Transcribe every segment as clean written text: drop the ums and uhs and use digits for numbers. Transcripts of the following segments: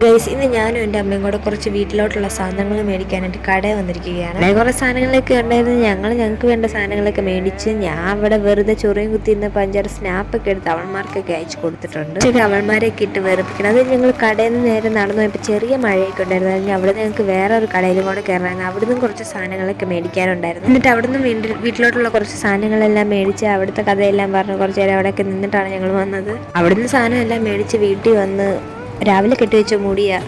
Guys, ഇന്ന് ഞാനും എൻ്റെ അമ്മയും കൂടെ കുറച്ച് വീട്ടിലോട്ടുള്ള സാധനങ്ങൾ മേടിക്കാനായിട്ട് കടയിൽ വന്നിരിക്കുകയാണ്. അവിടെ കുറേ സാധനങ്ങളൊക്കെ ഉണ്ടായിരുന്നു. ഞങ്ങൾക്ക് വേണ്ട സാധനങ്ങളൊക്കെ മേടിച്ച് ഞാൻ അവിടെ വെറുതെ ചൊറിയും കുത്തി ഇന്ന് 5-6 സ്നാപ്പൊക്കെ എടുത്ത് അവന്മാർക്കൊക്കെ അയച്ചു കൊടുത്തിട്ടുണ്ട്. പക്ഷേ അവന്മാരെയൊക്കെ ഇട്ട് വെറുപ്പിക്കണം. അത് ഞങ്ങൾ കടയിൽ നിന്ന് നേരെ നടന്നു പോയപ്പോൾ ചെറിയ മഴയൊക്കെ ഉണ്ടായിരുന്നു. അല്ലെങ്കിൽ അവിടെ ഞങ്ങൾക്ക് വേറെ ഒരു കടയിലും കൂടെ കയറായിരുന്നു. അവിടെ നിന്നും കുറച്ച് സാധനങ്ങളൊക്കെ മേടിക്കാനുണ്ടായിരുന്നു. എന്നിട്ട് അവിടെ നിന്ന് വീട്ടിലോട്ടുള്ള കുറച്ച് സാധനങ്ങളെല്ലാം മേടിച്ച് അവിടുത്തെ കഥയെല്ലാം പറഞ്ഞ് കുറച്ച് നേരം അവിടെയൊക്കെ നിന്നിട്ടാണ് ഞങ്ങൾ വന്നത്. അവിടുന്ന് സാധനം എല്ലാം മേടിച്ച് വീട്ടിൽ വന്ന് രാവിലെ കെട്ടിവെച്ച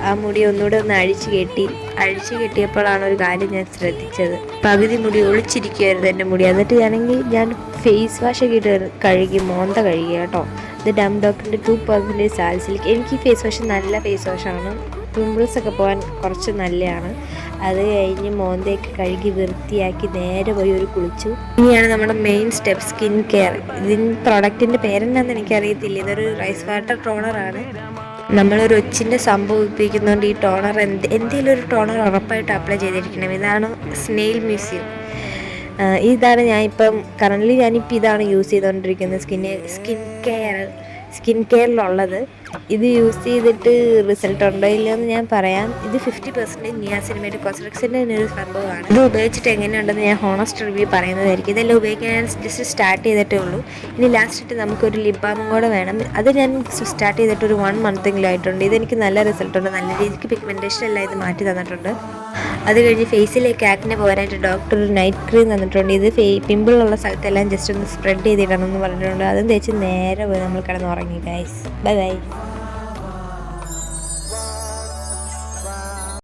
ആ മുടി ഒന്നുകൂടെ ഒന്ന് അഴിച്ചു കെട്ടിയപ്പോഴാണ് ഒരു കാര്യം ഞാൻ ശ്രദ്ധിച്ചത്. പകുതി മുടി ഒളിച്ചിരിക്കുമായിരുന്നു എൻ്റെ മുടി. എന്നിട്ട് ഞാൻ ഫേസ് വാഷ് ഒക്കെ ഇട്ട് കഴുകി മോന്ത കഴുകി കേട്ടോ. ഇത് ഡം ഡോക്ടറിൻ്റെ 2% സാൽസിലിക്. എനിക്ക് ഈ ഫേസ് വാഷ് നല്ല ഫേസ് വാഷാണ്. പിമ്പിൾസ് ഒക്കെ പോകാൻ കുറച്ച് നല്ലതാണ്. അത് കഴിഞ്ഞ് മോന്തയൊക്കെ കഴുകി വൃത്തിയാക്കി നേരെ പോയി ഒരു കുളിച്ചു. ഇനിയാണ് നമ്മുടെ മെയിൻ സ്റ്റെപ്പ്, സ്കിൻ കെയർ. ഇതിൻ്റെ പ്രൊഡക്റ്റിൻ്റെ പേരെന്താണെന്ന് എനിക്കറിയത്തില്ല. ഇതൊരു റൈസ് വാട്ടർ ടോണറാണ്. നമ്മളൊരു ഒച്ചിൻ്റെ സംഭവിപ്പിക്കുന്നതുകൊണ്ട് ഈ ടോണർ എന്തെങ്കിലും ഒരു ടോണർ ഉറപ്പായിട്ട് അപ്ലൈ ചെയ്തിരിക്കണം. ഇതാണ് സ്നെയിൽ മ്യൂസിയം. ഇതാണ് ഞാനിപ്പോൾ ഇതാണ് യൂസ് ചെയ്തുകൊണ്ടിരിക്കുന്നത്. സ്കിൻ കെയറിലുള്ളത്. ഇത് യൂസ് ചെയ്തിട്ട് റിസൾട്ട് ഉണ്ടോ ഇല്ലയോ എന്ന് ഞാൻ പറയാം. ഇത് 50% നിയാസിനമൈഡ് കോസ്മെറ്റിക്സിൻ്റെ ഒരു സംഭവമാണ്. ഇത് ഉപയോഗിച്ചിട്ട് എങ്ങനെയുണ്ടെന്ന് ഞാൻ ഹോണസ്റ്റ് റിവ്യൂ പറയുന്നതായിരിക്കും. ഇതെല്ലാം ഉപയോഗിക്കാൻ ഞാൻ ജസ്റ്റ് സ്റ്റാർട്ട് ചെയ്തിട്ടേ ഉള്ളൂ. ഇനി ലാസ്റ്റിട്ട് നമുക്കൊരു ലിപ് ബാമും കൂടെ വേണം. അത് ഞാൻ സ്റ്റാർട്ട് ചെയ്തിട്ട് ഒരു 1 മന്തെങ്കിലും ആയിട്ടുണ്ട്. ഇതെനിക്ക് നല്ല റിസൾട്ടുണ്ട്. നല്ല രീതിക്ക് പിഗ്മെൻറ്റേഷൻ എല്ലാം ഇത് മാറ്റി തന്നിട്ടുണ്ട്. അത് കഴിഞ്ഞ് ഫേസിലേക്ക് ആക്നെ പോകാനായിട്ട് ഡോക്ടർ ഒരു നൈറ്റ് ക്രീം തന്നിട്ടുണ്ട്. ഇത് പിമ്പിളുള്ള സ്ഥലത്തെല്ലാം ജസ്റ്റ് ഒന്ന് സ്പ്രെഡ് ചെയ്തിടണം എന്ന് പറഞ്ഞിട്ടുണ്ട്. അതും തേച്ച് നേരെ പോയി നമ്മൾ കിടന്നുറങ്ങി ഗൈസ്. Bye bye.